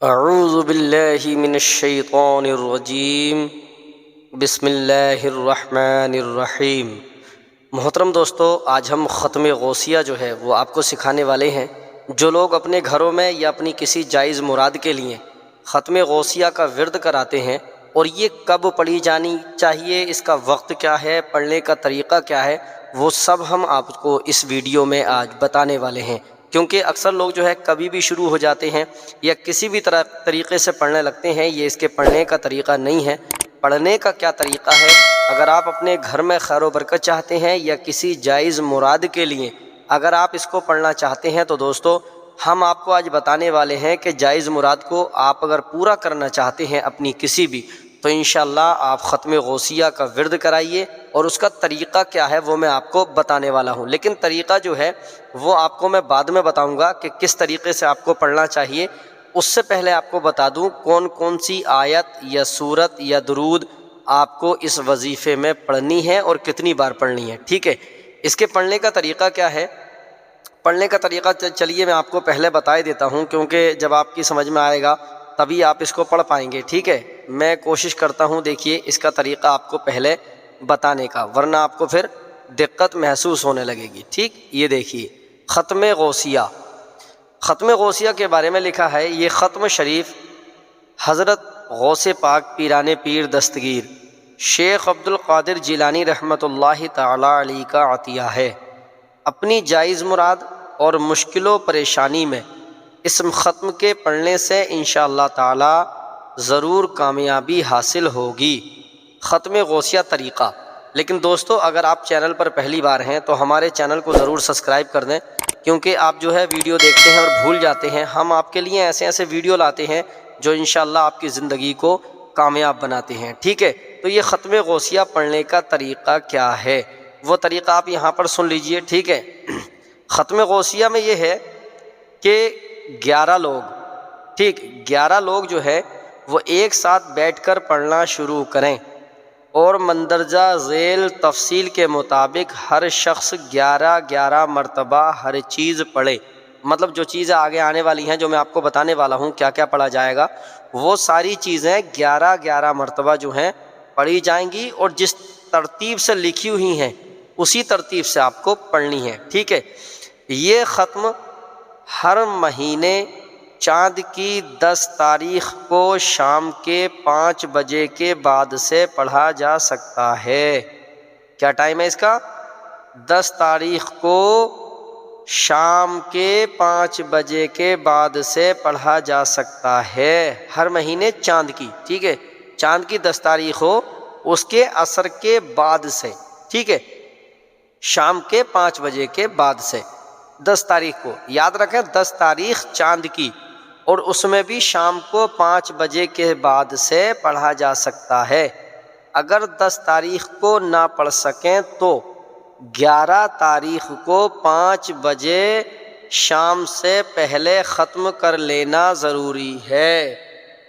اعوذ باللہ من الشیطان الرجیم بسم اللہ الرحمن الرحیم۔ محترم دوستو، آج ہم ختم غوثیہ جو ہے وہ آپ کو سکھانے والے ہیں۔ جو لوگ اپنے گھروں میں یا اپنی کسی جائز مراد کے لیے ختم غوثیہ کا ورد کراتے ہیں اور یہ کب پڑھی جانی چاہیے، اس کا وقت کیا ہے، پڑھنے کا طریقہ کیا ہے، وہ سب ہم آپ کو اس ویڈیو میں آج بتانے والے ہیں۔ کیونکہ اکثر لوگ جو ہے کبھی بھی شروع ہو جاتے ہیں یا کسی بھی طریقے سے پڑھنے لگتے ہیں، یہ اس کے پڑھنے کا طریقہ نہیں ہے۔ پڑھنے کا کیا طریقہ ہے؟ اگر آپ اپنے گھر میں خیر و برکت چاہتے ہیں یا کسی جائز مراد کے لیے اگر آپ اس کو پڑھنا چاہتے ہیں تو دوستو ہم آپ کو آج بتانے والے ہیں کہ جائز مراد کو آپ اگر پورا کرنا چاہتے ہیں اپنی کسی بھی، تو انشاءاللہ آپ ختم غوثیہ کا ورد کرائیے، اور اس کا طریقہ کیا ہے وہ میں آپ کو بتانے والا ہوں۔ لیکن طریقہ جو ہے وہ آپ کو میں بعد میں بتاؤں گا کہ کس طریقے سے آپ کو پڑھنا چاہیے۔ اس سے پہلے آپ کو بتا دوں کون کون سی آیت یا سورت یا درود آپ کو اس وظیفے میں پڑھنی ہے اور کتنی بار پڑھنی ہے، ٹھیک ہے۔ اس کے پڑھنے کا طریقہ کیا ہے؟ پڑھنے کا طریقہ چلیے میں آپ کو پہلے بتا ہی دیتا ہوں، کیونکہ جب آپ کی سمجھ میں آئے گا تبھی آپ اس کو پڑھ پائیں گے، ٹھیک ہے۔ میں کوشش کرتا ہوں دیکھیے اس کا طریقہ آپ کو پہلے بتانے کا، ورنہ آپ کو پھر دقت محسوس ہونے لگے گی، ٹھیک۔ یہ دیکھیے ختم غوثیہ، ختم غوثیہ کے بارے میں لکھا ہے، یہ ختم شریف حضرت غوث پاک پیران پیر دستگیر شیخ عبد القادر جیلانی رحمۃ اللہ تعالی علیہ کا عطیہ ہے۔ اپنی جائز مراد اور مشکل و پریشانی میں اس ختم کے پڑھنے سے انشاءاللہ تعالی ضرور کامیابی حاصل ہوگی۔ ختم غوثیہ طریقہ۔ لیکن دوستو اگر آپ چینل پر پہلی بار ہیں تو ہمارے چینل کو ضرور سبسکرائب کر دیں، کیونکہ آپ جو ہے ویڈیو دیکھتے ہیں اور بھول جاتے ہیں۔ ہم آپ کے لیے ایسے ایسے ویڈیو لاتے ہیں جو انشاءاللہ آپ کی زندگی کو کامیاب بناتے ہیں، ٹھیک ہے۔ تو یہ ختم غوثیہ پڑھنے کا طریقہ کیا ہے وہ طریقہ آپ یہاں پر سن لیجئے، ٹھیک ہے۔ ختم غوثیہ میں یہ ہے کہ 11 لوگ، ٹھیک، 11 لوگ جو ہے وہ ایک ساتھ بیٹھ کر پڑھنا شروع کریں، اور مندرجہ ذیل تفصیل کے مطابق ہر شخص 11 مرتبہ ہر چیز پڑھے۔ مطلب جو چیزیں آگے آنے والی ہیں، جو میں آپ کو بتانے والا ہوں کیا کیا پڑھا جائے گا، وہ ساری چیزیں 11 مرتبہ جو ہیں پڑھی جائیں گی، اور جس ترتیب سے لکھی ہوئی ہیں اسی ترتیب سے آپ کو پڑھنی ہے، ٹھیک ہے۔ یہ ختم ہر مہینے چاند کی 10 تاریخ کو شام کے 5 بجے کے بعد سے پڑھا جا سکتا ہے۔ کیا ٹائم ہے اس کا؟ 10 تاریخ کو شام کے 5 بجے کے بعد سے پڑھا جا سکتا ہے، ہر مہینے چاند کی، ٹھیک ہے۔ چاند کی 10 تاریخ ہو اس کے عصر کے بعد سے، ٹھیک ہے، شام کے 5 بجے کے بعد سے 10 تاریخ کو، یاد رکھیں 10 تاریخ چاند کی، اور اس میں بھی شام کو 5 بجے کے بعد سے پڑھا جا سکتا ہے۔ اگر 10 تاریخ کو نہ پڑھ سکیں تو 11 تاریخ کو 5 بجے شام سے پہلے ختم کر لینا ضروری ہے۔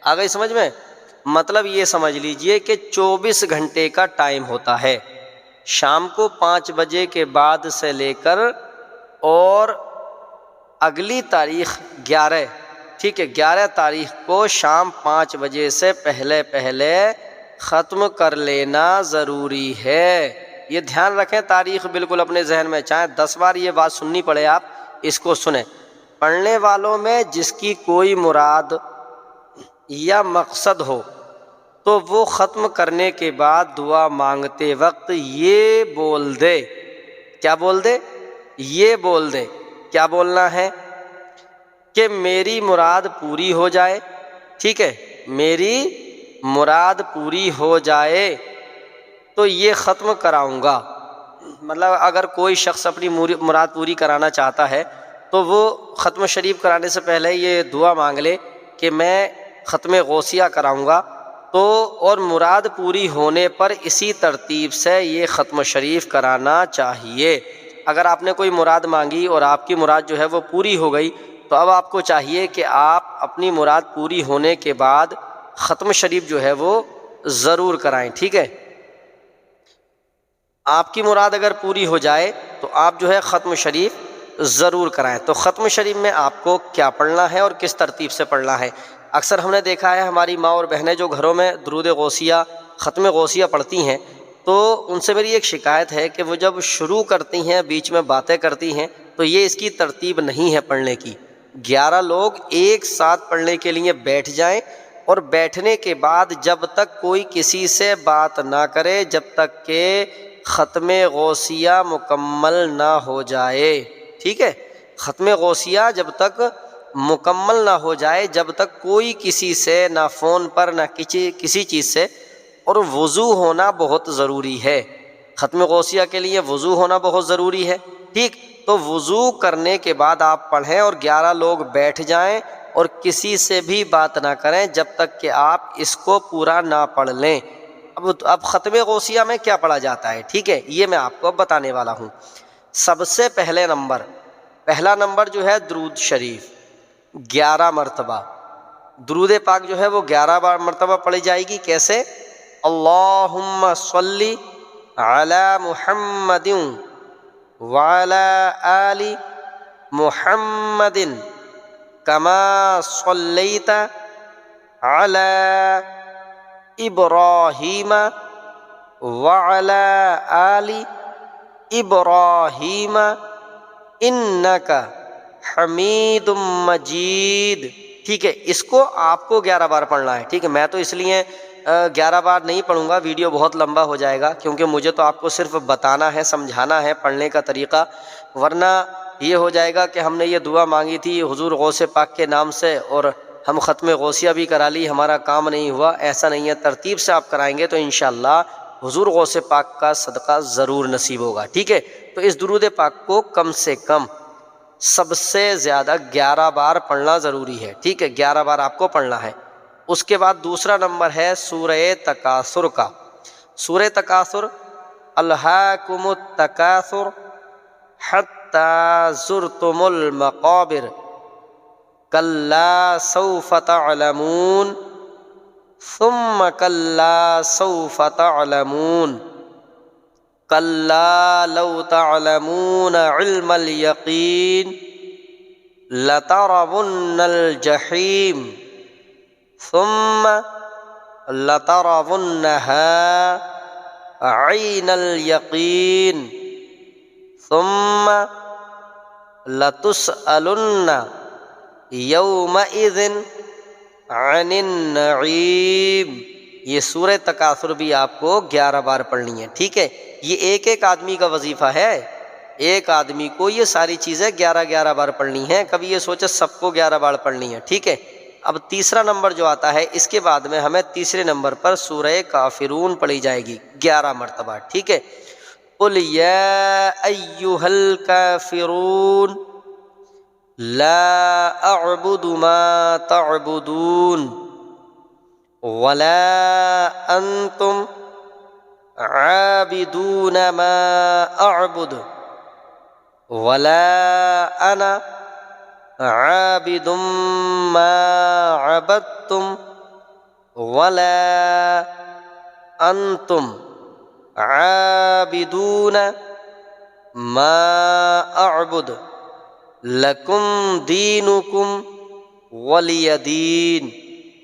آ گئی سمجھ میں؟ مطلب یہ سمجھ لیجئے کہ 24 گھنٹے کا ٹائم ہوتا ہے، شام کو 5 بجے کے بعد سے لے کر اور اگلی تاریخ 11، ٹھیک ہے، 11 تاریخ کو شام 5 بجے سے پہلے ختم کر لینا ضروری ہے۔ یہ دھیان رکھیں، تاریخ بالکل اپنے ذہن میں، چاہے 10 بار یہ بات سننی پڑے آپ اس کو سنیں۔ پڑھنے والوں میں جس کی کوئی مراد یا مقصد ہو تو وہ ختم کرنے کے بعد دعا مانگتے وقت یہ بول دے، کیا بول دے؟ یہ بول دے، کیا بولنا ہے؟ کہ میری مراد پوری ہو جائے، ٹھیک ہے، میری مراد پوری ہو جائے تو یہ ختم کراؤں گا۔ مطلب اگر کوئی شخص اپنی مراد پوری کرانا چاہتا ہے تو وہ ختم شریف کرانے سے پہلے یہ دعا مانگ لے کہ میں ختم غوثیہ کراؤں گا، تو اور مراد پوری ہونے پر اسی ترتیب سے یہ ختم شریف کرانا چاہیے۔ اگر آپ نے کوئی مراد مانگی اور آپ کی مراد جو ہے وہ پوری ہو گئی تو اب آپ کو چاہیے کہ آپ اپنی مراد پوری ہونے کے بعد ختم شریف جو ہے وہ ضرور کرائیں، ٹھیک ہے۔ آپ کی مراد اگر پوری ہو جائے تو آپ جو ہے ختم شریف ضرور کرائیں۔ تو ختم شریف میں آپ کو کیا پڑھنا ہے اور کس ترتیب سے پڑھنا ہے؟ اکثر ہم نے دیکھا ہے ہماری ماں اور بہنیں جو گھروں میں درود غوثیہ ختم غوثیہ پڑھتی ہیں تو ان سے میری ایک شکایت ہے کہ وہ جب شروع کرتی ہیں بیچ میں باتیں کرتی ہیں تو یہ اس کی ترتیب نہیں ہے پڑھنے کی۔ 11 لوگ ایک ساتھ پڑھنے کے لیے بیٹھ جائیں اور بیٹھنے کے بعد جب تک کوئی کسی سے بات نہ کرے جب تک کہ ختم غوثیہ مکمل نہ ہو جائے، ٹھیک ہے؟ ختم غوثیہ جب تک مکمل نہ ہو جائے جب تک کوئی کسی سے نہ فون پر نہ کسی چیز سے، اور وضو ہونا بہت ضروری ہے۔ ختم غوثیہ کے لیے وضو ہونا بہت ضروری ہے، ٹھیک؟ تو وضو کرنے کے بعد آپ پڑھیں اور 11 لوگ بیٹھ جائیں اور کسی سے بھی بات نہ کریں جب تک کہ آپ اس کو پورا نہ پڑھ لیں۔ اب ختم غوثیہ میں کیا پڑھا جاتا ہے، ٹھیک ہے؟ یہ میں آپ کو اب بتانے والا ہوں۔ سب سے پہلا نمبر جو ہے درود شریف 11 مرتبہ۔ درود پاک جو ہے وہ 11 مرتبہ پڑھی جائے گی۔ کیسے؟ اللہم صلی علی محمد وعلی آل محمد کما صلیت علی ابراہیم وعلی آل ابراہیم انک حمید مجید، ٹھیک ہے؟ اس کو آپ کو 11 بار پڑھنا ہے، ٹھیک ہے؟ میں تو اس لیے 11 بار نہیں پڑھوں گا، ویڈیو بہت لمبا ہو جائے گا، کیونکہ مجھے تو آپ کو صرف بتانا ہے، سمجھانا ہے پڑھنے کا طریقہ، ورنہ یہ ہو جائے گا کہ ہم نے یہ دعا مانگی تھی حضور غوث پاک کے نام سے اور ہم ختم غوثیہ بھی کرا لی، ہمارا کام نہیں ہوا۔ ایسا نہیں ہے، ترتیب سے آپ کرائیں گے تو انشاءاللہ حضور غوث پاک کا صدقہ ضرور نصیب ہوگا، ٹھیک ہے؟ تو اس درود پاک کو کم سے کم سب سے زیادہ 11 بار پڑھنا ضروری ہے، ٹھیک ہے؟ 11 بار آپ کو پڑھنا ہے۔ اس کے بعد دوسرا نمبر ہے سورہ تکاثر کا۔ سورہ تکاثر، الہاکم التکاثر حتی زرتم المقابر کلا سوف تعلمون ثم کلا سوف تعلمون کلا لو تعلمون علم الیقین لترون الجحیم ثم لترونها عین الیقین ثم لتسألن یومئذ عن النعیم۔ یہ سورہ تکاثر بھی آپ کو 11 بار پڑھنی ہے، ٹھیک ہے؟ یہ ایک آدمی کا وظیفہ ہے، ایک آدمی کو یہ ساری چیزیں 11 بار پڑھنی ہیں، کبھی یہ سوچے سب کو 11 بار پڑھنی ہے، ٹھیک ہے؟ اب تیسرا نمبر جو آتا ہے، اس کے بعد میں ہمیں تیسرے نمبر پر سورہ کافرون پڑھی جائے گی 11 مرتبہ، ٹھیک ہے؟ قل یا ایھا الکافرون لا اعبد ما تعبدون ولا انتم عابدون ما اعبد ولا انا عابد ما عبدتم ولا انتم عابدون ما اعبد لکم دینکم ولی دین۔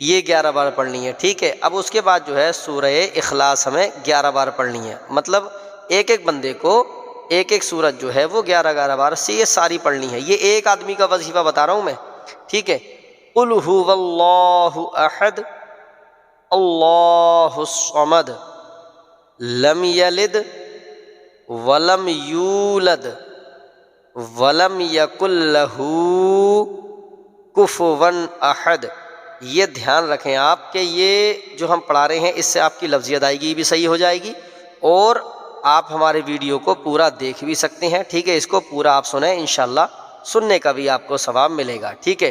یہ 11 بار پڑھنی ہے، ٹھیک ہے؟ اب اس کے بعد جو ہے سورہ اخلاص ہمیں 11 بار پڑھنی ہے، مطلب ایک بندے کو ایک سورت جو ہے وہ 11 بار سے یہ ساری پڑھنی ہے۔ یہ ایک آدمی کا وظیفہ بتا رہا ہوں میں، ٹھیک ہے؟ قل ھو اللہ احد اللہ الصمد لم یلد ولم یولد ولم یکن لہ کفوا احد۔ یہ دھیان رکھیں آپ کہ یہ جو ہم پڑھا رہے ہیں اس سے آپ کی لفظی ادائیگی بھی صحیح ہو جائے گی اور آپ ہمارے ویڈیو کو پورا دیکھ بھی سکتے ہیں، ٹھیک ہے؟ اس کو پورا آپ سنیں، انشاءاللہ سننے کا بھی آپ کو ثواب ملے گا، ٹھیک ہے؟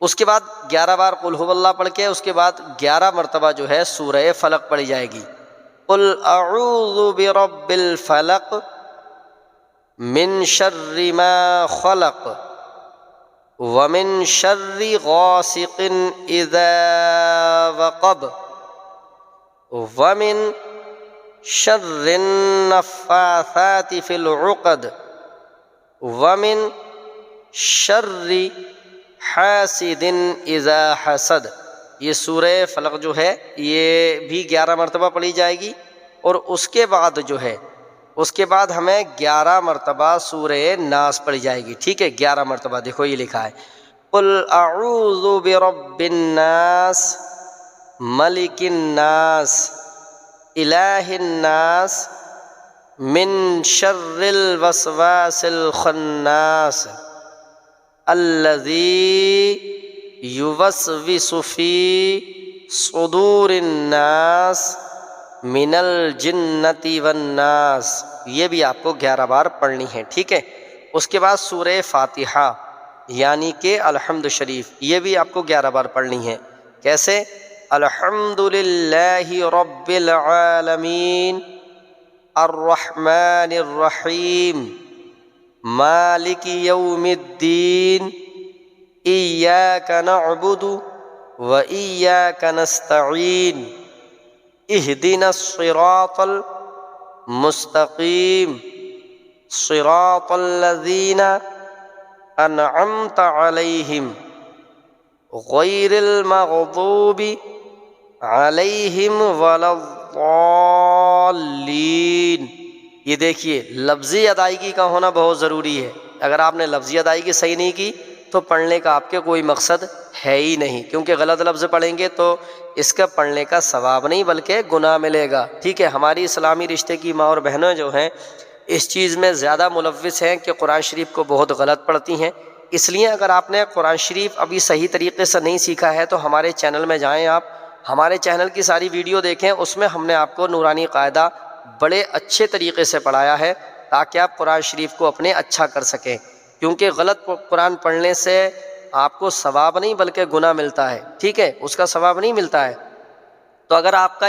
اس کے بعد 11 بار قل ھو اللہ پڑھ کے اس کے بعد 11 مرتبہ جو ہے سورہ فلق پڑھی جائے گی۔ قل اعوذ برب الفلق من شر ما خلق ومن شر غاسق اذا وقب ومن شر النفاثات في العقد ومن شر حاسد اذا حسد، یہ سورہ فلق جو ہے یہ بھی 11 مرتبہ پڑھی جائے گی، اور اس کے بعد جو ہے اس کے بعد ہمیں 11 مرتبہ سورہ ناس پڑھی جائے گی، ٹھیک ہے، 11 مرتبہ۔ دیکھو یہ لکھا ہے قل اعوذ برب الناس ملک الناس الہ الناس من شر الوسواس الخناس الذی یوسوس فی صدور الناس من الجنۃ والناس، یہ بھی آپ کو 11 بار پڑھنی ہے، ٹھیک ہے۔ اس کے بعد سورہ فاتحہ یعنی کہ الحمد شریف، یہ بھی آپ کو 11 بار پڑھنی ہے۔ کیسے؟ الحمد للہ رب العالمین الرحمن الرحیم مالک یوم الدین ایاک نعبد و ایاک نستعین اہدنا الصراط المستقیم صراط الذین انعمت علیہم غیر المغضوب علیہم ولا الضالین۔ یہ دیکھیے لفظی ادائیگی کا ہونا بہت ضروری ہے، اگر آپ نے لفظی ادائیگی صحیح نہیں کی تو پڑھنے کا آپ کے کوئی مقصد ہے ہی نہیں، کیونکہ غلط لفظ پڑھیں گے تو اس کا پڑھنے کا ثواب نہیں بلکہ گناہ ملے گا، ٹھیک ہے۔ ہماری اسلامی رشتے کی ماں اور بہنیں جو ہیں اس چیز میں زیادہ ملوث ہیں کہ قرآن شریف کو بہت غلط پڑھتی ہیں، اس لیے اگر آپ نے قرآن شریف ابھی صحیح طریقے سے نہیں سیکھا ہے تو ہمارے چینل میں جائیں، آپ ہمارے چینل کی ساری ویڈیو دیکھیں، اس میں ہم نے آپ کو نورانی قاعدہ بڑے اچھے طریقے سے پڑھایا ہے تاکہ آپ قرآن شریف کو اپنے اچھا کر سکیں، کیونکہ غلط قرآن پڑھنے سے آپ کو ثواب نہیں بلکہ گناہ ملتا ہے، ٹھیک ہے، اس کا ثواب نہیں ملتا ہے۔ تو اگر آپ کا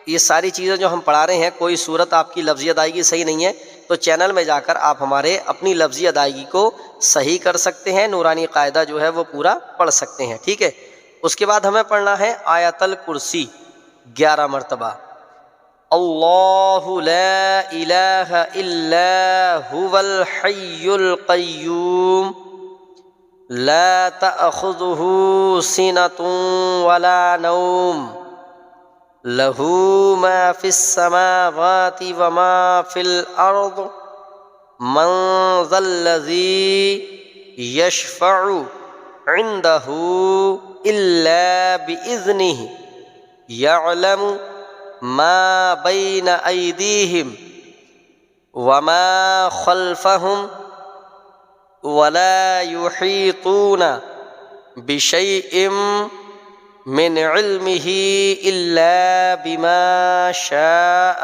یہ ساری چیزیں جو ہم پڑھا رہے ہیں، کوئی صورت آپ کی لفظی ادائیگی صحیح نہیں ہے تو چینل میں جا کر آپ ہمارے اپنی لفظی ادائیگی کو صحیح کر سکتے ہیں، نورانی قاعدہ جو ہے وہ پورا پڑھ سکتے ہیں، ٹھیک ہے۔ اس کے بعد ہمیں پڑھنا ہے آیت الکرسی 11 مرتبہ۔ اللہ لا الہ الا هو الحی القیوم لا تأخذه سنة ولا نوم له ما في السماوات وما في الأرض من ذا الذي يشفع عنده إلا بإذنه يعلم ما بين أيديهم وما خلفهم ولا يحيطون بشيء من علمه إلا بما شاء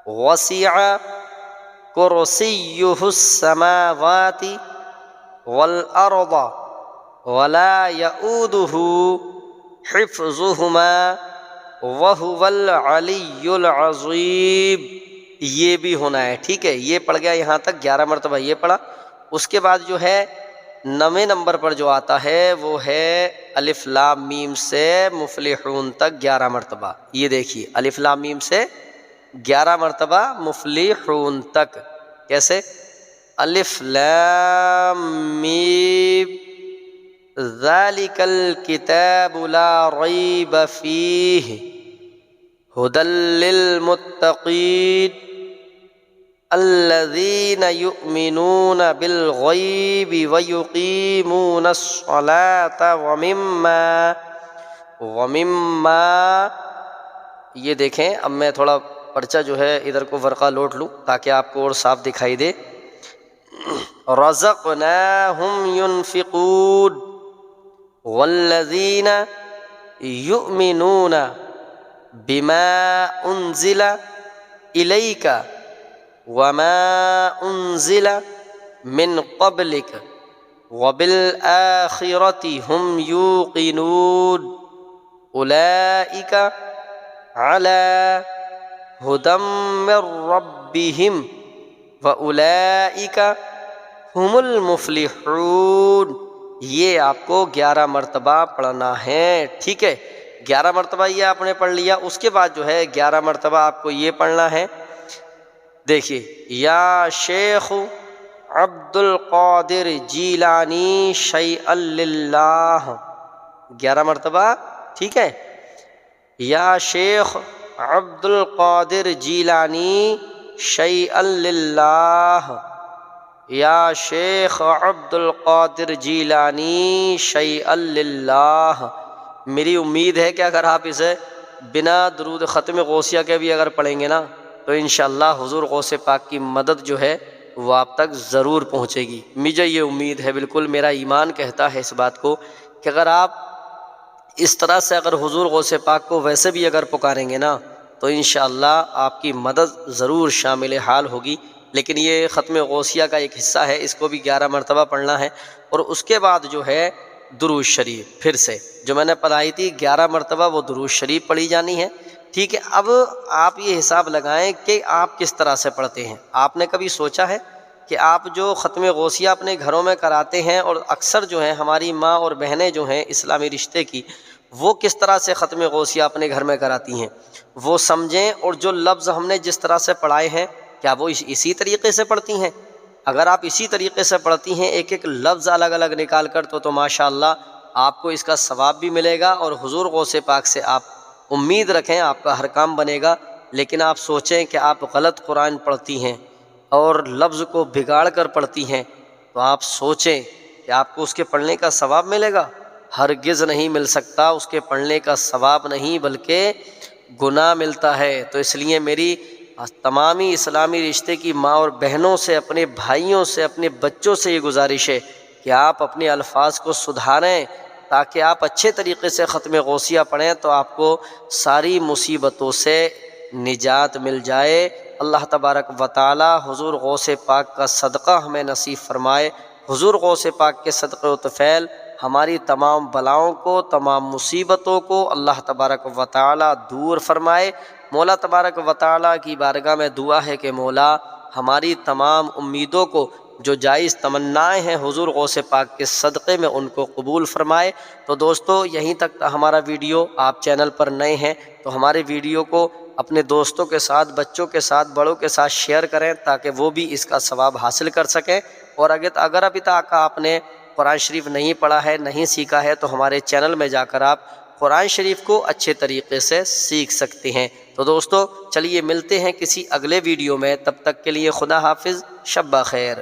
وسع كرسيه السماوات والأرض ولا يؤوده حفظهما وهو العلی العظیم۔ یہ بھی ہونا ہے، ٹھیک ہے، یہ پڑھ گیا یہاں تک 11 مرتبہ یہ پڑھا۔ اس کے بعد جو ہے 9ویں نمبر پر جو آتا ہے وہ ہے الف لام میم سے مفلحون تک 11 مرتبہ۔ یہ دیکھیے الف لام میم سے 11 مرتبہ مفلحون تک۔ کیسے؟ الف لام میم ذالک الکتاب لا ریب فیہ ہدی للمتقین الذین یؤمنون بالغیب ویقیمون الصلاة ومما یہ دیکھیں، اب میں تھوڑا پرچہ جو ہے ادھر کو ورقہ لوٹ لوں تاکہ آپ کو اور صاف دکھائی دے۔ رزقناہم ینفقون والذین یؤمنون بما انزل الیک وما انزل من قبلک وبالآخرۃ ہم یوقنون اولئک علی ہدی من ربہم وَأُولَئِكَ هُمُ الْمُفْلِحُونَ۔ یہ آپ کو 11 مرتبہ پڑھنا ہے، ٹھیک ہے، 11 مرتبہ یہ آپ نے پڑھ لیا۔ اس کے بعد جو ہے 11 مرتبہ آپ کو یہ پڑھنا ہے، دیکھیے یا شیخ عبد القادر جیلانی شیئا للہ، 11 مرتبہ، ٹھیک ہے؟ یا شیخ عبد القادر جیلانی شیئا للہ، یا شیخ عبد القادر جیلانی شیئا للہ۔ میری امید ہے کہ اگر آپ اسے بنا درود ختم غوثیہ کے بھی اگر پڑھیں گے نا تو انشاءاللہ حضور غوث پاک کی مدد جو ہے وہ آپ تک ضرور پہنچے گی۔ مجھے یہ امید ہے، بالکل میرا ایمان کہتا ہے اس بات کو کہ اگر آپ اس طرح سے اگر حضور غوث پاک کو ویسے بھی اگر پکاریں گے نا تو انشاءاللہ آپ کی مدد ضرور شامل حال ہوگی۔ لیکن یہ ختم غوثیہ کا ایک حصہ ہے، اس کو بھی 11 مرتبہ پڑھنا ہے، اور اس کے بعد جو ہے درود شریف پھر سے جو میں نے پڑھائی تھی 11 مرتبہ وہ درود شریف پڑھی جانی ہے، ٹھیک ہے؟ اب آپ یہ حساب لگائیں کہ آپ کس طرح سے پڑھتے ہیں۔ آپ نے کبھی سوچا ہے کہ آپ جو ختم غوثیہ اپنے گھروں میں کراتے ہیں، اور اکثر جو ہیں ہماری ماں اور بہنیں جو ہیں اسلامی رشتے کی، وہ کس طرح سے ختم غوثیہ اپنے گھر میں کراتی ہیں؟ وہ سمجھیں، اور جو لفظ ہم نے جس طرح سے پڑھائے ہیں کیا وہ اسی طریقے سے پڑھتی ہیں؟ اگر آپ اسی طریقے سے پڑھتی ہیں، ایک ایک لفظ الگ الگ نکال کر، تو ماشاءاللہ آپ کو اس کا ثواب بھی ملے گا، اور حضور غوث پاک سے آپ امید رکھیں آپ کا ہر کام بنے گا۔ لیکن آپ سوچیں کہ آپ غلط قرآن پڑھتی ہیں اور لفظ کو بگاڑ کر پڑھتی ہیں، تو آپ سوچیں کہ آپ کو اس کے پڑھنے کا ثواب ملے گا؟ ہرگز نہیں مل سکتا، اس کے پڑھنے کا ثواب نہیں بلکہ گناہ ملتا ہے۔ تو اس لیے میری تمامی اسلامی رشتے کی ماں اور بہنوں سے، اپنے بھائیوں سے، اپنے بچوں سے یہ گزارش ہے کہ آپ اپنے الفاظ کو سدھاریں، تاکہ آپ اچھے طریقے سے ختم غوثیہ پڑھیں تو آپ کو ساری مصیبتوں سے نجات مل جائے۔ اللہ تبارک و تعالی حضور غوث پاک کا صدقہ ہمیں نصیب فرمائے۔ حضور غوث پاک کے صدقے و طفیل ہماری تمام بلاؤں کو، تمام مصیبتوں کو اللہ تبارک و تعالی دور فرمائے۔ مولا تبارک و تعالی کی بارگاہ میں دعا ہے کہ مولا ہماری تمام امیدوں کو، جو جائز تمنائیں ہیں حضور غوث پاک کے صدقے میں، ان کو قبول فرمائے۔ تو دوستو یہیں تک تھا ہمارا ویڈیو۔ آپ چینل پر نئے ہیں تو ہمارے ویڈیو کو اپنے دوستوں کے ساتھ، بچوں کے ساتھ، بڑوں کے ساتھ شیئر کریں تاکہ وہ بھی اس کا ثواب حاصل کر سکیں۔ اور اگر ابھی تک آپ نے قرآن شریف نہیں پڑھا ہے، نہیں سیکھا ہے، تو ہمارے چینل میں جا کر آپ قرآن شریف کو اچھے طریقے سے سیکھ سکتے ہیں۔ تو دوستو چلیے ملتے ہیں کسی اگلے ویڈیو میں، تب تک کے لیے خدا حافظ، شب بخیر۔